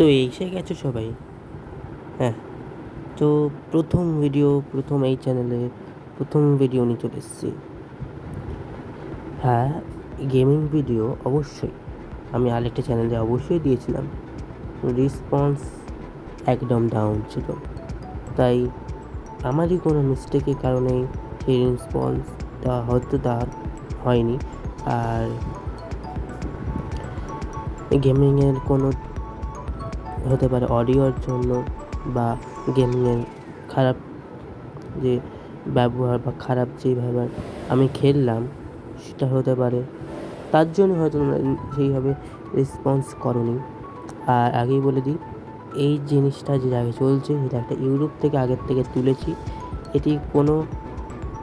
তো এসে গেছো সবাই। হ্যাঁ, তো প্রথম এই চ্যানেলে প্রথম ভিডিও নিয়ে চলে এসেছি। হ্যাঁ, গেমিং ভিডিও অবশ্যই আমি আরেকটা চ্যানেলে অবশ্যই দিয়েছিলাম, রেসপন্স একদম ডাউন ছিল। তাই আমারই কোনো মিস্টেকের কারণে সেই রেসপন্সটা হয়তো দেওয়া হয়নি। আর গেমিংয়ের কোনো হতে পারে অডিওর জন্য, বা গেমিংয়ের খারাপ যে ব্যবহার বা খারাপ যেভাবে আমি খেললাম সেটা হতে পারে, তার জন্য হয়তো তোমরা সেইভাবে রেসপন্স করোনি। আর আগেই বলে দিই, এই জিনিসটা যে জায়গায় চলছে এটা একটা ইউটিউব থেকে আগের থেকে তুলেছি। এটি কোনো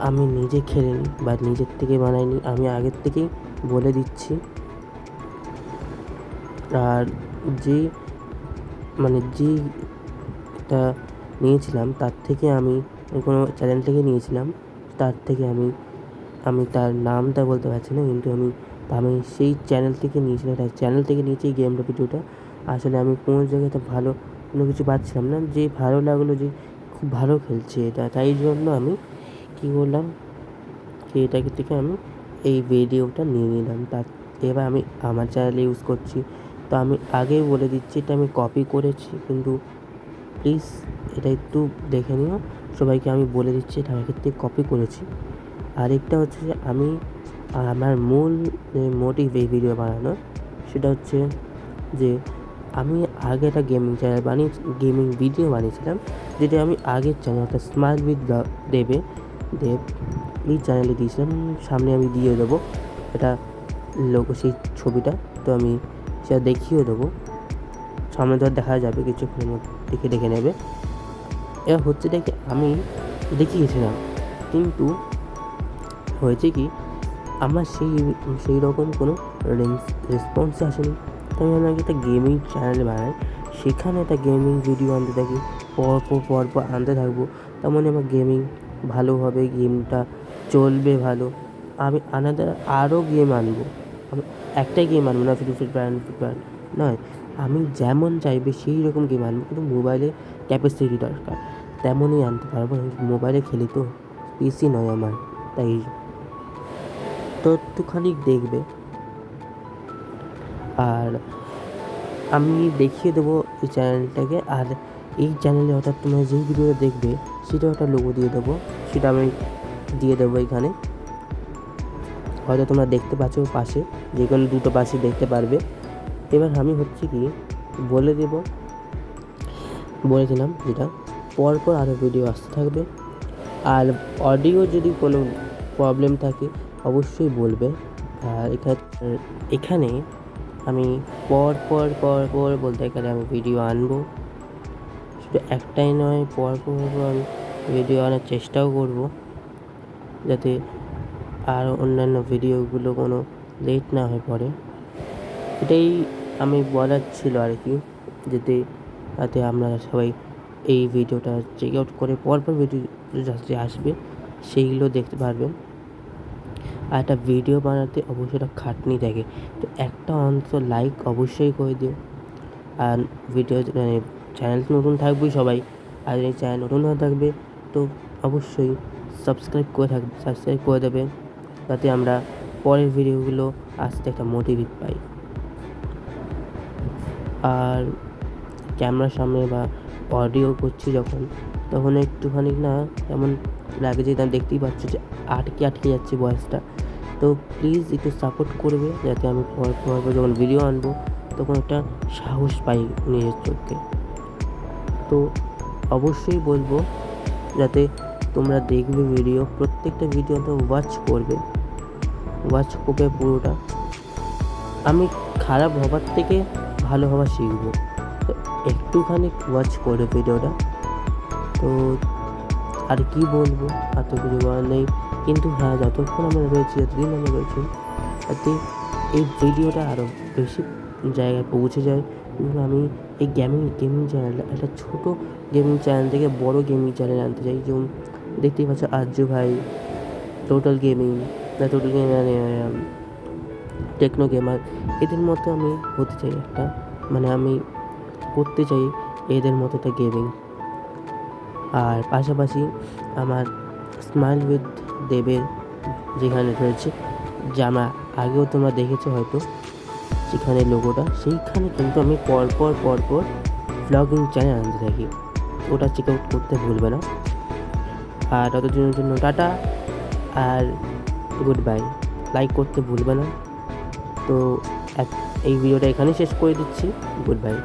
আমি নিজে খেলিনি বা নিজের থেকে বানাইনি, আমি আগের থেকেই বলে দিচ্ছি। আর যে যেটা নিয়েছিলাম তার থেকে আমি কোনো চ্যানেল থেকে নিয়েছিলাম, তার থেকে আমি তার নামটা বলতে পারছি না, কিন্তু আমি সেই চ্যানেল থেকে নিয়েছিলাম, তার চ্যানেল থেকে নিয়েছি এই গেমটা ভিডিওটা। আসলে আমি কোনো জায়গাতে ভালো কোনো কিছু পাচ্ছিলাম না, যে ভালো লাগলো যে খুব ভালো খেলছে এটা, তাই জন্য আমি কী করলাম, এটাকে থেকে আমি এই ভিডিওটা নিয়ে নিলাম। এবার আমি আমার চ্যানেলে ইউজ করছি। তো আমি আগেই বলে দিচ্ছি, এটা আমি কপি করেছি, কিন্তু প্লিজ এটা একটু দেখে নিও। সবাইকে আমি বলে দিচ্ছি এটা আগের থেকে কপি করেছি। আরেকটা হচ্ছে যে আমার মূল মোটিভ এই ভিডিও বানানোর, সেটা হচ্ছে যে আমি আগে একটা গেমিং ভিডিও বানিয়েছিলাম, যেটা আমি আগের চ্যানেল অর্থাৎ স্মাইল উইথ দেব এই চ্যানেলে দিয়েছিলাম। সামনে আমি দিয়ে দেবো এটা লোগো, সেই ছবিটা। তো আমি সেটা দেখিয়ে দেবো, সামনে তো দেখা যাবে, কিছুক্ষণের মধ্যে দেখে নেবে। এবার হচ্ছে দেখে আমি দেখিয়েছিলাম, কিন্তু হয়েছে কি, আমার সেই রকম কোনো রেসপন্স আসেনি। তো আমি ভাবলাম একটা গেমিং চ্যানেল বানাই, সেখানে একটা গেমিং ভিডিও আনতে থাকি, পরপর আনতে থাকবো, তেমন আমার গেমিং ভালো হবে, গেমটা চলবে ভালো। আমি আরও গেম আনবো, আমি একটাই গেম আনবো না, ফ্রি ফায়ার নয়, আমি যেমন চাইবে সেই রকম গেম আনবো, কিন্তু মোবাইলে ক্যাপাসিটি দরকার, তেমনই আনতে পারবো। মোবাইলে খেলি তো, পিসি নয় আমার, তাই তো একটুখানি দেখবে। আর আমি দেখিয়ে দেবো এই চ্যানেলটাকে, আর এই চ্যানেলে অর্থাৎ তোমরা যেই ভিডিওটা দেখবে সেটাও একটা লোগো দিয়ে দেবো, সেটা আমি দিয়ে দেবো এখানে। হয়তো তোমরা দেখতে পাচ্ছ পাশে, যে কোনো দুটো পাশে দেখতে পারবে। এবার আমি হচ্ছে কি বলেছিলাম যেটা পরপর আরও ভিডিও আসতে থাকবে। আর অডিও যদি কোনো প্রবলেম থাকে অবশ্যই বলবে। আর এখানে আমি পর বলতে এখানে আমি ভিডিও আনবো, শুধু একটাই নয়, পর আমি ভিডিও আনার চেষ্টাও করব, যাতে আর অন্যান্য ভিডিওগুলো কোনো লেট না হয়ে পড়ে। এটাই আমি বলার ছিল আর কি, যাতে আপনারা সবাই এই ভিডিওটা চেক আউট করে পরপর ভিডিও যাতে আসবে সেইগুলো দেখতে পারবেন। আর একটা ভিডিও বানাতে অবশ্যই একটা খাটনি থাকে, তো একটা অন্তত লাইক অবশ্যই করে দিও। আর চ্যানেল নতুন থাকবেই সবাই, আর এই চ্যানেল নতুন হয়ে থাকবে তো অবশ্যই সাবস্ক্রাইব করে দেবে, যাতে আমরা পরের ভিডিওগুলো আসতে একটা মোটিভেট পাই। আর ক্যামেরার সামনে বা অডিও করছি যখন, তখন একটুখানি না এমন লাগে যে দেখতেই পাচ্ছ যে আটকে যাচ্ছে ভয়েসটা। তো প্লিজ একটু সাপোর্ট করবে, যাতে আমি পর যখন ভিডিও আনবো তখন একটা সাহস পাই নিজের চোখে। তো অবশ্যই বলবো যাতে তোমরা দেখবে ভিডিও, প্রত্যেকটা ভিডিও তো ওয়াচ করবে পুরোটা। আমি খারাপ হবার থেকে ভালো হওয়া শিখবো, তো একটুখানি ওয়াচ করে ভিডিওটা। তো আর কি বলবো, এত কিছু বলার নেই, কিন্তু হ্যাঁ, যতদিন আমরা রয়েছি যাতে এই ভিডিওটা আরও বেশি জায়গায় পৌঁছে যায়। এবং আমি এই গেমিং চ্যানেলটা একটা ছোটো গেমিং চ্যানেল থেকে বড়ো গেমিং চ্যানেল আনতে চাই। যেমন দেখতেই পাচ্ছ আরজু ভাই, টোটাল গেমিং মানে টেকনো গেমার, এদের মতো আমি হতে চাই একটা, আমি করতে চাই এদের মতো একটা গেমিং। আর পাশাপাশি আমার স্মাইল উইথ দেবের যেখানে রয়েছে, যা আমরা আগেও তোমরা দেখেছো হয়তো, যেখানে লোগোটা, সেইখানে কিন্তু আমি পরপর ব্লগিং চ্যানেল আনতে থাকি। ওটা চেক আউট করতে ভুলবে না। আর ততদিনের জন্য টাটা আর গুড বাই। লাইক করতে ভুলবে না। তো এই ভিডিওটা এখানেই শেষ করে দিচ্ছি। Good bye.